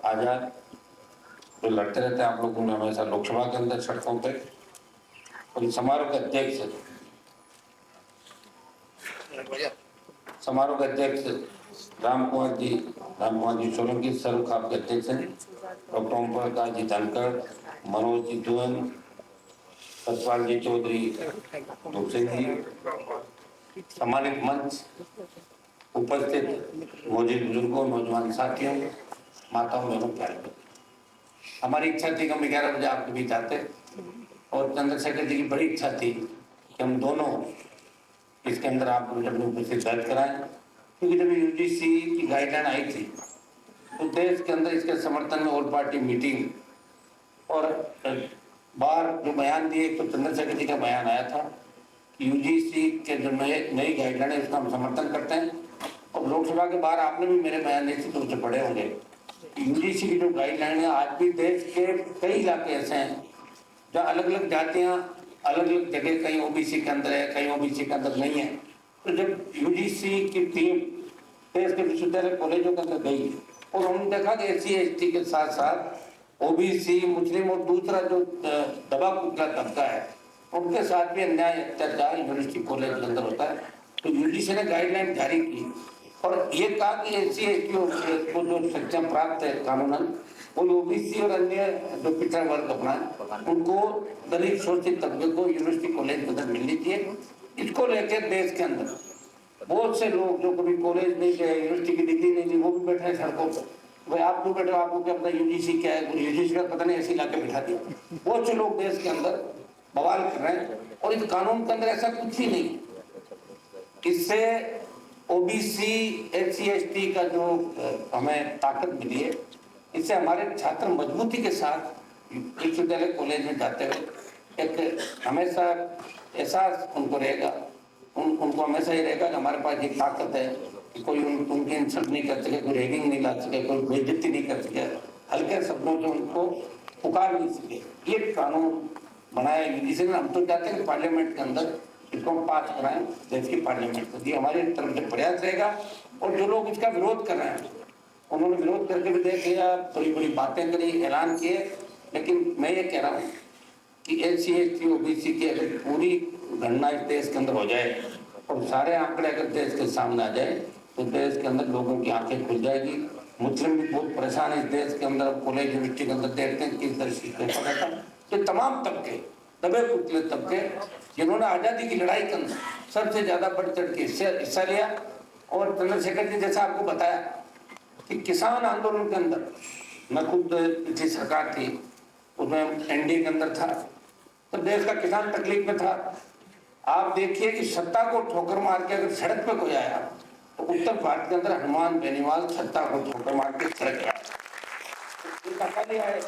आजाद जो लड़ते रहते हैं, आप लोगों ने हमेशा लोकसभा के अंदर सड़कों पे, और इस समारोह के अध्यक्ष राम कुमार जी सोलंकी सर्व खाप के अध्यक्ष हैं, डॉक्टर ओम प्रकाश जी धनखड़, मनोज जी दुअन, सतपाल जी चौधरी, दुखसिंह जी, सम्मानित मंच, उपस्थित मौजूद बुजुर्गों, नौजवान साथियों, माताओं, बहनों, प्यारे, हमारी इच्छा थी कि हम 11 बजे आपके बीच आते, और चंद्रशेखर जी की बड़ी इच्छा थी कि हम दोनों इसके अंदर आप अपनी उपस्थित दर्ज कराएं, क्योंकि जब यूजीसी की गाइडलाइन आई थी तो देश के अंदर इसके समर्थन में ऑल पार्टी मीटिंग और बाहर जो बयान दिए, तो चंद्रशेखर जी का बयान आया था कि यूजीसी के जो नई गाइडलाइन है उसका हम समर्थन करते हैं, और लोकसभा के बाहर आपने भी मेरे बयान निश्चित रूप से पढ़े होंगे। यूजीसी की जो गाइडलाइन है, आज भी देश के कई इलाके ऐसे हैं जहाँ अलग अलग जातियाँ अलग अलग जगह, कहीं ओबीसी के अंदर है, कहीं ओबीसी के अंदर नहीं है। तो जब यूजीसी की टीम देश के विश्वविद्यालय कॉलेजों के अंदर गई और हमने देखा कि एससी एसटी के साथ साथ ओबीसी, मुस्लिम और दूसरा जो दबा कुचला तबका है उनके साथ भी अन्याय अत्याचार यूनिवर्सिटी कॉलेज के अंदर होता है। तो यूजीसी ने गाइडलाइन जारी की और ये कहा कि एससी एसटी को जो शिक्षा प्राप्त है कानूनन, वो ओबीसी और अन्य जो पिछड़ा वर्ग अपना उनको दलित शोषित तबके को यूनिवर्सिटी कॉलेज के अंदर मिलनी चाहिए। इसको लेकर देश के अंदर बहुत से लोग जो कभी कॉलेज नहीं गए, यूनिवर्सिटी की डिग्री नहीं ली, वो भी बैठे हैं सड़कों पर। भाई आप क्यों बैठे हो, आपको क्या पता यूजीसी क्या है, यूजीसी का पता नहीं, ऐसे इलाके बिठा दिया। बहुत से लोग देश के अंदर बवाल कर रहे हैं और इस कानून के अंदर ऐसा कुछ ही नहीं। इससे ओबीसी एससी एसटी का जो हमें ताकत मिली है, इससे हमारे छात्र मजबूती के साथ विश्वविद्यालय कॉलेज में जाते हुए एक हमेशा एहसास उनको रहेगा, उनको हमेशा ये रहेगा कि हमारे पास ये ताकत है कि कोई उनकी इंसल्ट नहीं कर सके, कोई रैगिंग नहीं ला सके, कोई बेइज्जती नहीं कर सके, हल्के शब्दों से उनको पुकार नहीं सके। ये कानून बनाया यूजीसी ने। हम तो चाहते हैं कि पार्लियामेंट के अंदर इसको हम पास कराएं, देश की पार्लियामेंट से। ये हमारी तरफ से प्रयास रहेगा। और जो लोग इसका विरोध कर रहे हैं, उन्होंने विरोध करके भी देख लिया, बड़ी बड़ी बातें करी, ऐलान किए, लेकिन मैं ये कह रहा हूँ कि एससी एसटी ओबीसी की अगर पूरी गणना इस देश के अंदर हो जाए और सारे आंकड़े अगर देश के सामने आ जाए तो देश के अंदर लोगों की आंखें खुल जाएगी। मुस्लिम भी बहुत परेशान है इस देश के अंदर, कॉलेज यूनिवर्सिटी के अंदर देखते हैं किस तरह से पेपर रहता है। तो तमाम तबके, दबे कुचले तबके, जिन्होंने आज़ादी की लड़ाई के अंदर सबसे ज़्यादा बढ़ चढ़ के हिस्सा लिया। और चंद्रशेखर जी जैसा आपको बताया कि किसान आंदोलन के अंदर, मैं खुद पिछली सरकार थी उसमें एनडीए के अंदर था, तो देश का किसान तकलीफ में था। आप देखिए कि सत्ता को ठोकर मार के अगर सड़क पे कोई आया तो उत्तर भारत के अंदर हनुमान बेनीवाल सत्ता को ठोकर मार के सड़क पे अकाली आए,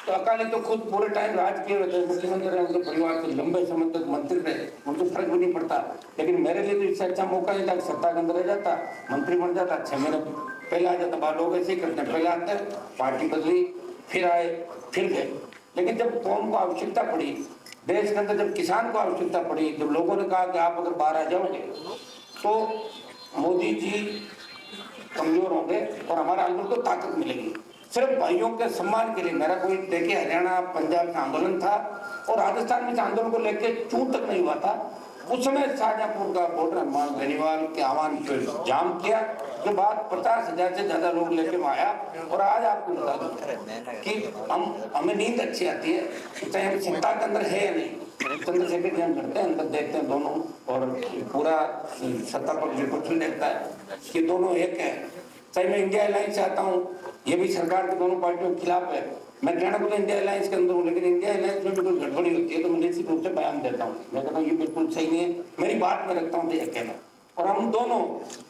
तो अकाली तो खुद पूरे टाइम राज किए हुए थे, मुख्यमंत्री रहे, उनके परिवार से लंबे समय तक मंत्री रहे, उनको फर्क भी नहीं पड़ता। लेकिन मेरे लिए तो इससे अच्छा मौका नहीं था, सत्ता के अंदर रह जाता, मंत्री बन जाता, 6 महीने पहले आ जाता। बाहर लोग ऐसे ही करते हैं, पहले आते पार्टी बदली, फिर आए, फिर गए। लेकिन जब कौम को आवश्यकता पड़ी, देश के अंदर जब किसान को आवश्यकता पड़ी, जब लोगों ने कहा कि आप अगर बाहर आ जाओगे तो मोदी जी कमजोर होंगे और हमारे आंदोलन को ताकत मिलेगी। सिर्फ भाइयों के सम्मान के लिए मेरा कोई, देखिए हरियाणा पंजाब का आंदोलन था और राजस्थान में इस आंदोलन को लेकर चूं तक नहीं हुआ था। उस समय शाहजहांपुर का बॉर्डर हनुमान बेनीवाल के आह्वान पर जाम किया, जो बात 50,000 से ज्यादा लोग लेके आया। और आज आपको बता दूं कि हमें नींद अच्छी आती है, चाहे हम चिंता के अंदर है या नहीं। चंद्रशेखर जी हम करते हैं, अंदर देखते हैं दोनों, और पूरा सत्ता पक्ष विपक्ष भी देखता है कि दोनों एक है। चाहे मैं इंडिया अलायंस से आता हूँ, ये भी सरकार के दोनों पार्टियों के खिलाफ है। मैं कहना बोला इंडिया अलायंस के अंदर हूँ, लेकिन इंडिया अलायंस में भी कोई गड़बड़ी होती है तो मैं निश्चित रूप से बयान देता हूँ। मैं कहता हूँ ये बिल्कुल सही नहीं है, मेरी बात में रखता हूँ तो ये कहना। और हम दोनों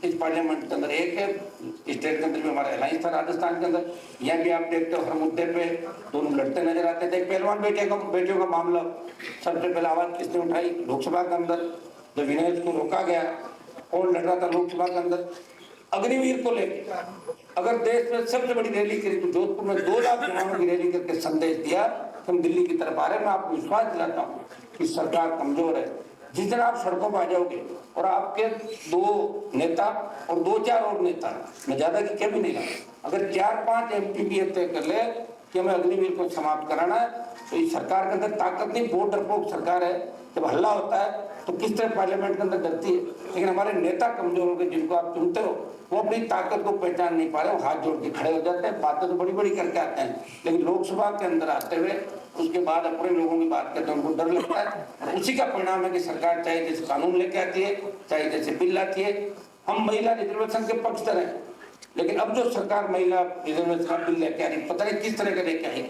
इस पार्लियामेंट के अंदर एक है। स्टेट के अंदर भी हमारा अलायंस था, राजस्थान के अंदर, यहाँ भी आप देखते हो हर मुद्दे पे दोनों लड़ते नजर आते थे। पहलवान बेटियों का मामला सबसे पहले आवाज किसने उठाई? लोकसभा के अंदर जब विनय को रोका गया, कौन लड़ रहा था लोकसभा के अंदर? अग्निवीर को लेकर अगर देश में सबसे बड़ी रैली करी तो जोधपुर में 2 लाख जवानों की रैली करके संदेश दिया कि हम दिल्ली की तरफ आ रहे हैं। मैं आपको विश्वास दिलाता हूँ कि सरकार कमजोर है, जिस दिन आप सड़कों पर आ जाओगे और आपके 2 नेता और 2-4 और नेता, मैं ज्यादा की क्या भी नहीं रहा, अगर 4-5 एमपी भी तय कर ले कि हमें अग्निवीर को समाप्त कराना है, तो इस सरकार के अंदर ताकत नहीं, बहुत डरपोक सरकार है। जब हल्ला होता है तो किस तरह पार्लियामेंट के अंदर डरती है, लेकिन हमारे नेता कमजोर हो गए, जिनको आप चुनते हो वो अपनी ताकत को पहचान नहीं पा रहे, वो हाथ जोड़ के खड़े हो जाते हैं, बातें तो बड़ी बड़ी करके आते हैं, लेकिन लोकसभा के अंदर आते हुए उसके बाद अपने लोगों की बात करते हैं, उनको डर लगता है। और उसी का परिणाम है कि सरकार चाहे जैसे कानून लेके आती है, चाहे जैसे बिल लाती है। हम महिला रिजर्वेशन के पक्षधर हैं, लेकिन अब जो सरकार महिला रिजर्वेशन का बिल लेके आ रही, पता नहीं किस तरह का लेके आई,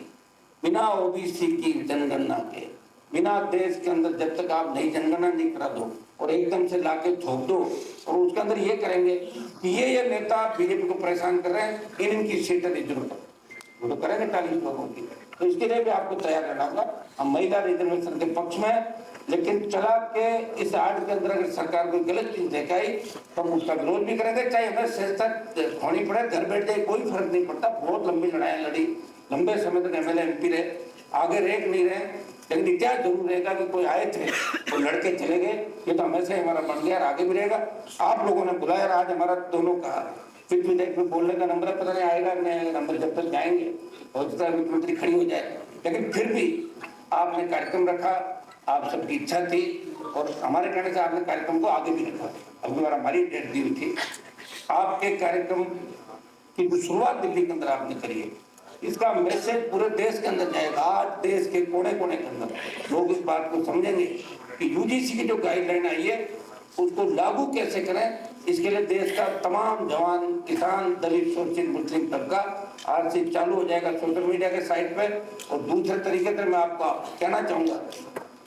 बिना ओबीसी की जनगणना के, बिना देश के अंदर जब तक आप नई जनगणना नहीं करा दो और एकदम से लाके थोप दो, और उसके अंदर ये करेंगे कि ये नेता बीजेपी को परेशान कर रहे हैं, इनकी सीटें नहीं जरूरत, वो तो करेंगे 40 लोगों की। तो इसके लिए भी आपको तैयार रहना होगा। हम महिला रिजर्वेशन के पक्ष में हैं, लेकिन चला के इस आड़ के अंदर अगर सरकार कोई गलत चीज देखाई तो हम उसका विरोध भी करेंगे, चाहे हमें सेंसर होनी पड़े, घर बैठ जाए, कोई फर्क नहीं पड़ता। बहुत लंबी लड़ाई लड़ी, लंबे समय तक एमएलए एमपी रहे, आगे रेक नहीं रहे, लेकिन इतिहास जरूर रहेगा कि कोई आए थे वो लड़के चले गए, ये तो हमेशा हमारा बन गया और आगे भी रहेगा। आप लोगों ने बुलाया, आज हमारा दोनों का फिर विधायक में बोलने का नंबर पता नहीं आएगा नहीं आएगा, नंबर जब तक जाएंगे और मुख्यमंत्री खड़ी हो जाए, लेकिन फिर भी आपने कार्यक्रम रखा, आप सबकी इच्छा थी और हमारे कहने से आपने कार्यक्रम को आगे भी रखा। अगली बार हमारी डेट दी हुई थी, आपके कार्यक्रम की जो शुरुआत दिल्ली के अंदर आपने करी है, इसका मैसेज पूरे देश के अंदर जाएगा। आज देश के कोने कोने के अंदर लोग इस बात को समझेंगे कि यूजीसी की जो गाइडलाइन आई है उसको लागू कैसे करें। इसके लिए देश का तमाम जवान, किसान, दलित, शोषित मुस्लिम तबका आज से चालू हो जाएगा सोशल मीडिया के साइट पे। और दूसरे तरीके से मैं आपको कहना चाहूंगा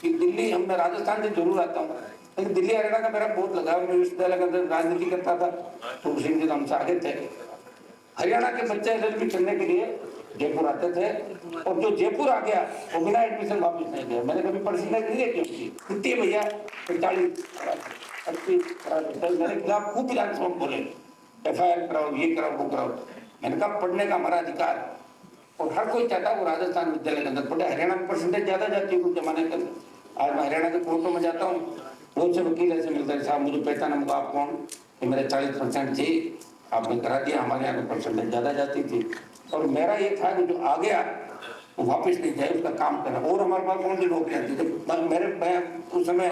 कि दिल्ली, मैं राजस्थान से जरूर आता हूँ, लेकिन दिल्ली हरियाणा का मेरा बहुत लगाव, मैं विश्वविद्यालय के अंदर राजनीति करता था, तो सिंह जी हमसे आगे थे। हरियाणा के बच्चे एलएलबी करने के लिए जयपुर आते थे, और जो जयपुर आ गया वो बिना एडमिशन वापस नहीं गया। मैंने कभी परसेंटेज नहीं देखी उसकी, कितनी है भैया, 45, 80, मेरे खिलाफ खूब विधानसभा बोले, FIR कराओ, ये कराओ, वो कराओ। मैंने कहा पढ़ने का हमारा अधिकार, और हर कोई चाहता है वो राजस्थान विद्यालय के अंदर पढ़े। हरियाणा में परसेंटेज ज्यादा जाती है कुछ जमाने के। आज मैं हरियाणा के कोर्टों में जाता हूँ, बहुत से वकील ऐसे मिलते हैं, साहब मुझे पहचाना, मुझे आप कौन, कि मेरे 40% थी, आपने करा दिया, हमारे यहाँ परसेंटेज ज्यादा जाती थी। और मेरा ये था कि जो आ गया वो वापस नहीं जाए, उसका काम करना। और हमारे पास कौन सी नौकरियां थी, तो मेरे उस समय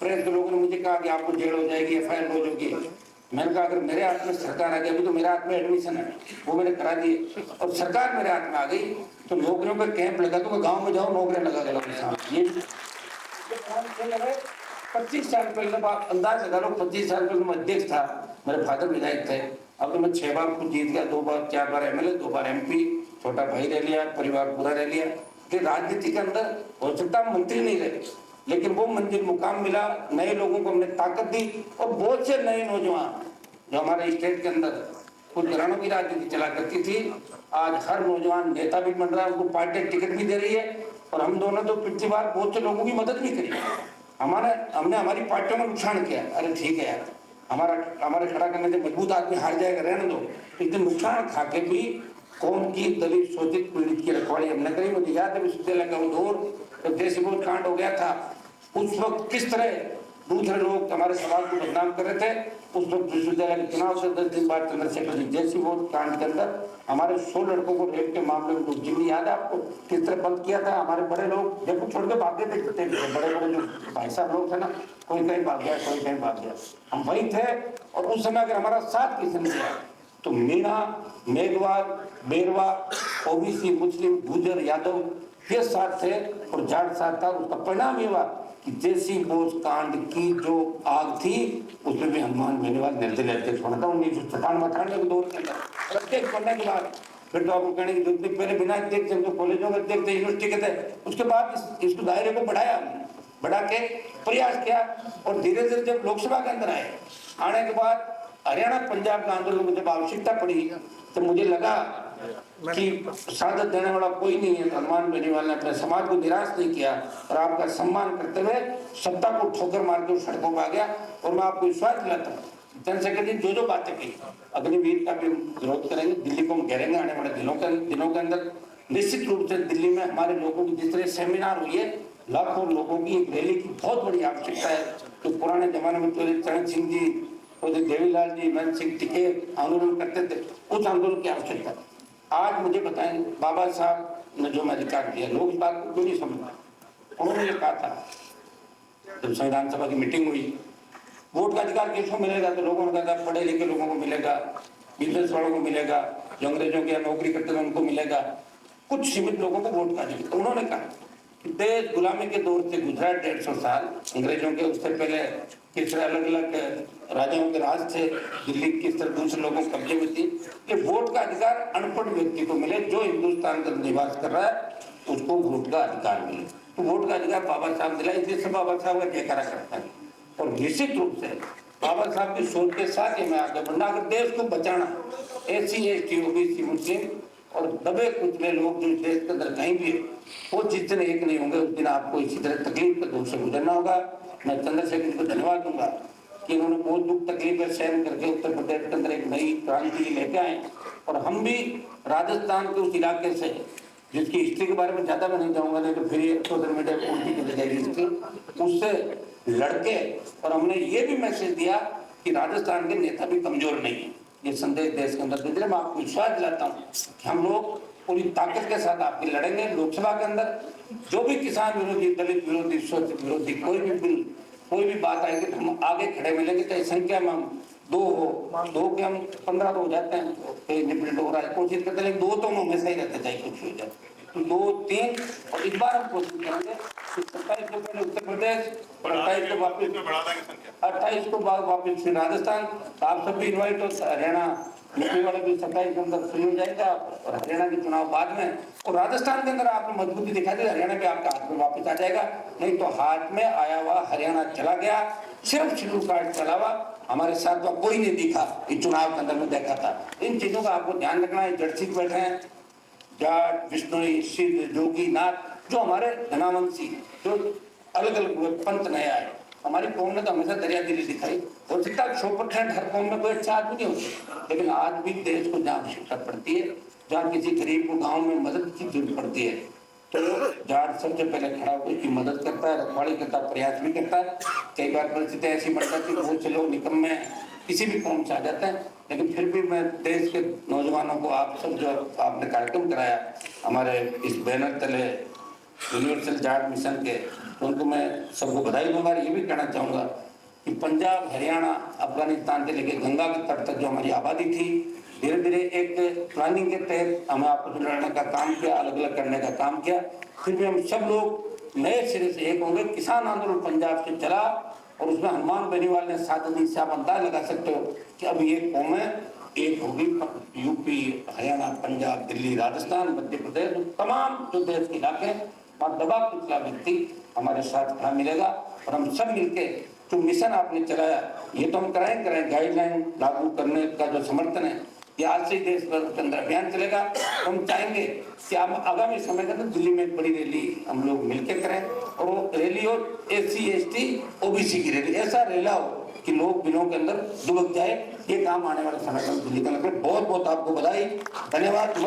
प्रेस के लोगों ने मुझे कहा कि आपको जेल हो जाएगी, FIR हो जाएगी। मैंने कहा अगर मेरे हाथ में सरकार आ गई, अभी तो मेरे हाथ में एडमिशन है, वो मैंने करा दिए, और सरकार मेरे हाथ में आ गई तो नौकरियों का कैंप लगा दूंगा, गाँव में जाओ नौकरियां लगा देगा। ये 25 साल पहले आप अंदाज लगा लो, 25 साल पहले मैं अध्यक्ष था, मेरे फादर विधायक थे। अब तो मैं 6 बार खुद जीत गया, 2 बार 4 बार MLA, 2 बार MP, छोटा भाई रह लिया, परिवार पूरा रह लिया। कि राजनीति के अंदर हो सकता मंत्री नहीं रहे, लेकिन वो मंजिल मुकाम मिला, नए लोगों को हमने ताकत दी, और बहुत से नए नौजवान जो हमारे स्टेट के अंदर कुछ घरानों की राजनीति चला करती थी, आज हर नौजवान नेता भी बन रहा है, उनको पार्टी टिकट भी दे रही है। और हम दोनों तो पिछली बार बहुत से लोगों की मदद भी करी, हमने हमारी पार्टियों में नुकसान किया। अरे ठीक है यार, हमारे खड़ा करने से मजबूत आदमी हार जाएगा, रहने दो, इतने नुकसान खा के भी कौम की दलित, शोषित, पीड़ित की रखवाली हमने करी। मुझे याद है विश्वविद्यालय का वो दौर जब देसी बोध कांड हो गया था, उस वक्त किस तरह दूसरे लोग हमारे समाज को बदनाम कर रहे थे। उस वक्त विश्वविद्यालय के चुनाव से 10 दिन बाद चंद्रशेखर जी देसी बोध कांड के अंदर हमारे 100 लड़कों को रेप के मामले में जिम्मी याद है आपको, किस तरह बंद किया था। हमारे बड़े लोग देखो छोड़ के भागे थे, बड़े बड़े जो भाई साहब लोग थे ना, कोई कहीं भाग गया, कोई कहीं भाग गया, हम वही थे। और उस समय अगर हमारा साथ किसी ने दिया तो मीणा, मेघवाल, बेरवा, OBC, मुस्लिम, गुजर, यादव ये साथ थे और जाट साथ था। उसका परिणाम ये हुआ कि देसी बोझ कांड की जो आग थी उसमें भी हनुमान बेनीवाल निर्दलीय अध्यक्ष होना था 1997-98 के दौर के अंदर। अध्यक्ष बनने के बाद फिर तो आपको कहने की जरूरत नहीं, पहले बिना अध्यक्ष थे, कॉलेजों में अध्यक्ष थे, यूनिवर्सिटी के थे, उसके बाद इसको दायरे को बढ़ाया, बढ़ा के प्रयास किया। और धीरे धीरे जब लोकसभा के अंदर आने के बाद हरियाणा पंजाब का आंदोलन में जब आवश्यकता पड़ी तो मुझे लगा कि शहादत देने वाला कोई नहीं है। हनुमान बेनीवाल ने अपने समाज को निराश नहीं किया और आपका सम्मान करते हुए सत्ता को ठोकर मार के सड़कों पर आ गया। और मैं आपको विश्वास दिलाता हूँ चंद्रशेखर जी जो बातें की, अग्निवीर का भी विरोध करेंगे, दिल्ली को हम घेरेंगे आने वाले दिनों के अंदर। निश्चित रूप से दिल्ली में हमारे लोगों की जिस तरह सेमिनार हुई है, लाखों लोगों की एक रैली की बहुत बड़ी आवश्यकता है। तो पुराने जमाने में चौधरी चरण सिंह जी, चौधरी देवीलाल जी, मन सिंह टिकैत आंदोलन करते थे, उस आंदोलन की आवश्यकता। आज मुझे बताएं, बाबा साहब ने जो अधिकार दिया, लोग इस बात को क्यों नहीं समझते। उन्होंने ये कहा था जब संविधान सभा की मीटिंग हुई, वोट का अधिकार किसको मिलेगा, तो लोगों ने कहा था पढ़े लिखे लोगों को मिलेगा, बिजनेस वालों को मिलेगा, जो अंग्रेजों के नौकरी करते थे उनको मिलेगा, कुछ सीमित लोगों को वोट का अधिकार। तो उन्होंने कहा कि देश गुलामी के दौर से गुजरा 150 साल अंग्रेजों के, उससे पहले किस तरह अलग अलग राजाओं के राज थे, दिल्ली किस तरह दूसरे लोगों के कब्जे में थी, कि वोट का अधिकार अनपढ़ व्यक्ति को मिले, जो हिंदुस्तान का निवास कर रहा है उसको वोट का अधिकार मिले। तो वोट का अधिकार बाबा साहब दिला, इसलिए सब बाबा साहब का जयकारा करता है। और निश्चित रूप से बाबा साहब की सोच के साथ ही मैं आगे बढ़ना, अगर देश को बचाना, SC ST OBC मुस्लिम और दबे कुचले लोग जो देश के अंदर कहीं भी, वो जिस दिन एक नहीं होंगे उस दिन आपको इसी तरह तकलीफ के दौर से गुजरना होगा। मैं चंद्रशेखर को धन्यवाद दूंगा कि इन्होंने बहुत दुख तकलीफें सहन करके उत्तर प्रदेश के अंदर एक नई क्रांति लेके आए। और हम भी राजस्थान के उस इलाके से, जिसकी हिस्ट्री के बारे में ज्यादा मैं नहीं जाऊंगा, नहीं तो फिर सोशल मीडिया पर उल्टी चली जाएगी इसकी, उससे लड़के। और हमने ये भी मैसेज दिया कि राजस्थान के नेता भी कमजोर नहीं है, ये संदेश देश के अंदर दे। मैं आपको विश्वास दिलाता हूँ कि हम लोग पूरी ताकत के साथ आपकी लड़ेंगे। लोकसभा के अंदर जो भी किसान विरोधी, दलित विरोधी, शोषित विरोधी कोई भी बिल, कोई भी बात आएगी तो हम आगे खड़े मिलेंगे। चाहे संख्या में हम 2 हो, 2 के हम 15 तो हो जाते हैं, निपट हो रहा है, कोशिश करते हैं 2 तो हमेशा ही रहते, चाहे कुछ हो जाए तो 2 3। और इस बार हम कोशिश करेंगे कि 27 को पहले उत्तर प्रदेश, 28 को वापिस 28 को वापिस फिर राजस्थान। तो आप सब भी इन्वाइट हो, हरियाणा यूपी वाले भी 27 के अंदर फ्री हो जाएगा, और हरियाणा के चुनाव बाद में। और राजस्थान के अंदर आपने मजबूती दिखा दी, हरियाणा भी आपका हाथ में वापस आ जाएगा। नहीं तो हाथ में आया हुआ हरियाणा चला गया, सिर्फ शेड्यूल कास्ट के अलावा हमारे साथ वह कोई नहीं दिखा, इस चुनाव के अंदर में देखा था। इन चीजों का आपको ध्यान रखना है। जर्सी बैठे हैं जाट, विष्णुई, सिद्ध, जोगी, नाथ, जो हमारे धनावंशी, जो अलग अलग पंथ नया है। हमारी कौम ने तो हमेशा दरिया दिली दिखाई, हो सकता है 100% हर कौम में कोई अच्छा आदमी नहीं होता, लेकिन आज भी देश को जहाँ आवश्यकता पड़ती है, जहाँ किसी गरीब को गाँव में मदद की जरूरत पड़ती है, तो जाट सबसे पहले खड़ा होकर उसकी मदद करता है, रखवाली करता है, प्रयास भी करता है। कई बार परिस्थितियाँ ऐसी बढ़ जाती है, बहुत से लोग निकम्मे किसी भी कौम से आ जाते हैं, लेकिन फिर भी मैं देश के नौजवानों को, आप सब जो आपने कार्यक्रम कराया हमारे इस बैनर तले यूनिवर्सल जाट मिशन के, तो उनको मैं सबको बधाई दूंगा। ये भी कहना चाहूँगा कि पंजाब, हरियाणा, अफगानिस्तान से लेकर गंगा के तट तक जो हमारी आबादी थी, धीरे धीरे एक प्लानिंग के तहत हमें आपस में लड़ने का काम किया, अलग अलग करने का काम किया। फिर भी हम सब लोग नए सिरे से एक होंगे। किसान आंदोलन पंजाब से चला और उसमें हनुमान बेनीवाल ने 7 दिन से आप अंदाज लगा सकते हो कि अब ये कौमें एक होगी। यूपी, हरियाणा, पंजाब, दिल्ली, राजस्थान, मध्य प्रदेश, तमाम जो देश के इलाके, वहाँ दबा पिछला व्यक्ति हमारे साथ खड़ा मिलेगा। और हम सब मिलके जो मिशन आपने चलाया, ये तो हम कराएं गाइडलाइन लागू करने का जो समर्थन है, ये आज से ही देश भर के अंदर अभियान चलेगा। हम चाहेंगे कि हम आगामी समय के अंदर दिल्ली में एक बड़ी रैली हम लोग मिलकर करें, और वो रैली हो SC ST OBC की रैली, ऐसा रैला हो कि लोग दिनों के अंदर दुबक जाए। ये काम आने वाले समय में दिल्ली का लगे। बहुत बहुत आपको बधाई, धन्यवाद।